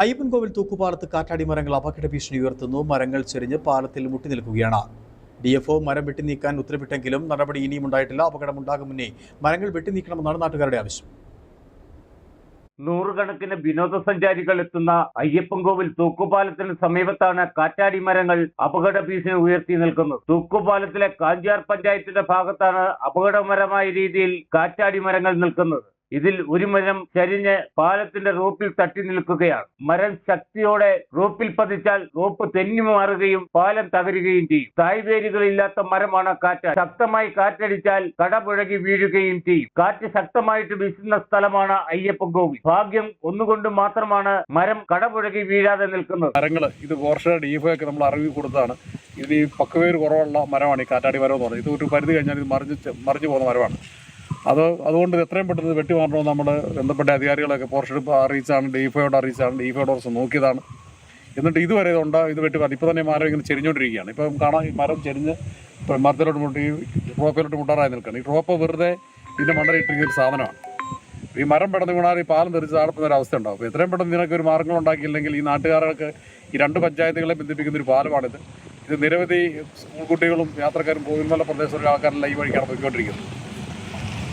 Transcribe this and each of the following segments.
അയ്യപ്പൻകോവിൽ തൂക്കുപാലത്ത് കാറ്റാടി മരങ്ങൾ അപകട ഭീഷണി ഉയർത്തുന്നു. മരങ്ങൾ ചെരിഞ്ഞ് പാലത്തിൽ മുട്ടി നിൽക്കുകയാണ്. DFO മരം വെട്ടിനീക്കാൻ ഉത്തരവിട്ടെങ്കിലും നടപടി ഇനിയും ഉണ്ടായിട്ടില്ല. അപകടമുണ്ടാകും മുന്നേ മരങ്ങൾ വെട്ടിനീക്കണമെന്നാണ് നാട്ടുകാരുടെ ആവശ്യം. നൂറുകണക്കിന് വിനോദസഞ്ചാരികൾ എത്തുന്ന അയ്യപ്പൻകോവിൽ തൂക്കുപാലത്തിന് സമീപത്താണ് കാറ്റാടി മരങ്ങൾ അപകട ഭീഷണി ഉയർത്തി നിൽക്കുന്നത്. തൂക്കുപാലത്തിലെ കാഞ്ചാർ പഞ്ചായത്തിന്റെ ഭാഗത്താണ് അപകടകരമായ രീതിയിൽ കാറ്റാടി മരങ്ങൾ നിൽക്കുന്നത്. ഇതിൽ ഒരു മരം ചരിഞ്ഞ് പാലത്തിന്റെ റോപ്പിൽ തട്ടി നിൽക്കുകയാണ്. മരം ശക്തിയോടെ റോപ്പിൽ പതിച്ചാൽ റോപ്പ് തെന്നി മാറുകയും പാലം തകരുകയും ചെയ്യും. തായ്വേരുകളില്ലാത്ത മരമാണ് കാറ്റ്. ശക്തമായി കാറ്റടിച്ചാൽ കടപുഴകി വീഴുകയും ചെയ്യും. കാറ്റ് ശക്തമായിട്ട് വീശുന്ന സ്ഥലമാണ് അയ്യപ്പൻകോവിൽ. ഭാഗ്യം ഒന്നുകൊണ്ട് മാത്രമാണ് മരം കടപുഴകി വീഴാതെ നിൽക്കുന്നത്. മരങ്ങൾ ഇത് ഫോറസ്റ്റ് DFO ഒക്കെ നമ്മൾ അറിവ് കൊടുത്താണ്. ഇത് ഈ പക്കവേര് കുറവുള്ള മരമാണ് ഈ കാറ്റാടി മരം എന്ന് പറയുന്നത്. ഇത് ഒരു പരിധി കഴിഞ്ഞാൽ ഇത് മറിഞ്ഞു പോകുന്ന മരമാണ്. അതുകൊണ്ട് എത്രയും പെട്ടെന്ന് വെട്ടി മാറണമെന്ന് നമ്മൾ ബന്ധപ്പെട്ട അധികാരികളൊക്കെ ഫോറസ്റ്റ് അറിയിച്ചാണ്, DFOയോട് അറിയിച്ചാണ്. DFOയുടെ കുറച്ച് നോക്കിയതാണ്. എന്നിട്ട് ഇതുവരെ ഇത് വെട്ടി മാറി. ഇപ്പോൾ തന്നെ മരം ഇങ്ങനെ ചെരിഞ്ഞുകൊണ്ടിരിക്കുകയാണ്. ഇപ്പം കാണാൻ ഈ മരം ചെരിഞ്ഞ് മരത്തിലോട്ട് മുട്ടി റോപ്പിലോട്ട് മുട്ടാറായി നിൽക്കുകയാണ്. ഈ റോപ്പ് വെറുതെ ഇതിൻ്റെ മണ്ടയിട്ടിരിക്കുന്ന ഒരു സാധനമാണ്. ഈ മരം പെട്ടെന്ന് വീണാൽ ഈ പാലം തെറിച്ച് താഴെത്തുന്ന ഒരു അവസ്ഥ ഉണ്ടാവും. എത്രയും പെട്ടെന്ന് ഇതിനൊക്കെ ഒരു മാർഗ്ഗം ഉണ്ടാക്കിയില്ലെങ്കിൽ ഈ നാട്ടുകാർക്ക് ഈ രണ്ട് പഞ്ചായത്തുകളെ ബന്ധിപ്പിക്കുന്ന ഒരു പാലമാണിത്. ഇത് നിരവധി സ്കൂൾ കുട്ടികളും യാത്രക്കാരും കോവിൽമല പ്രദേശത്തുള്ള ആൾക്കാരെല്ലാം ഈ വഴിക്കാണ് പോയിക്കൊണ്ടിരിക്കുന്നത്.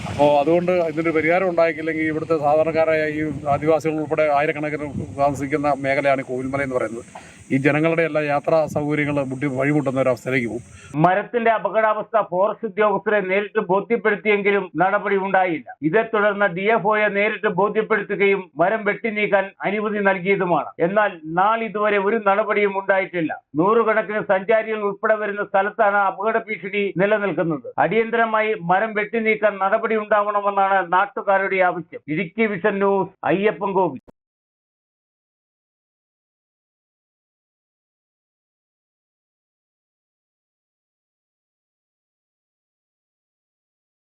അപ്പോൾ അതുകൊണ്ട് ഇതിൻ്റെ പരിഹാരം ഉണ്ടാക്കിയില്ലെങ്കിൽ ഇവിടുത്തെ സാധാരണക്കാരായ ഈ ആദിവാസികൾ ഉൾപ്പെടെ ആയിരക്കണക്കിന് താമസിക്കുന്ന മേഖലയാണ് കോവിൽമല എന്ന് പറയുന്നത്. ഈ ജനങ്ങളുടെ എല്ലാ യാത്രാ സൗകര്യങ്ങൾ വഴിമുട്ടുന്ന ഒരു അവസ്ഥയിലേക്ക് പോകും. മരത്തിന്റെ അപകടാവസ്ഥ ഫോറസ്റ്റ് ഉദ്യോഗസ്ഥരെ നേരിട്ട് ബോധ്യപ്പെടുത്തിയെങ്കിലും നടപടി ഉണ്ടായില്ല. ഇതേ തുടർന്ന് DFOയെ നേരിട്ട് ബോധ്യപ്പെടുത്തുകയും മരം വെട്ടിനീക്കാൻ അനുമതി നൽകിയതുമാണ്. എന്നാൽ നാളിതുവരെ ഒരു നടപടിയും ഉണ്ടായിട്ടില്ല. നൂറുകണക്കിന് സഞ്ചാരികൾ ഉൾപ്പെടെ വരുന്ന സ്ഥലത്താണ് അപകട ഭീഷണി നിലനിൽക്കുന്നത്. അടിയന്തരമായി മരം വെട്ടിനീക്കാൻ നടപടി ഉണ്ടാവണമെന്നാണ് നാട്ടുകാരുടെ ആവശ്യം. Idukki Vision News, Ayyappancoil.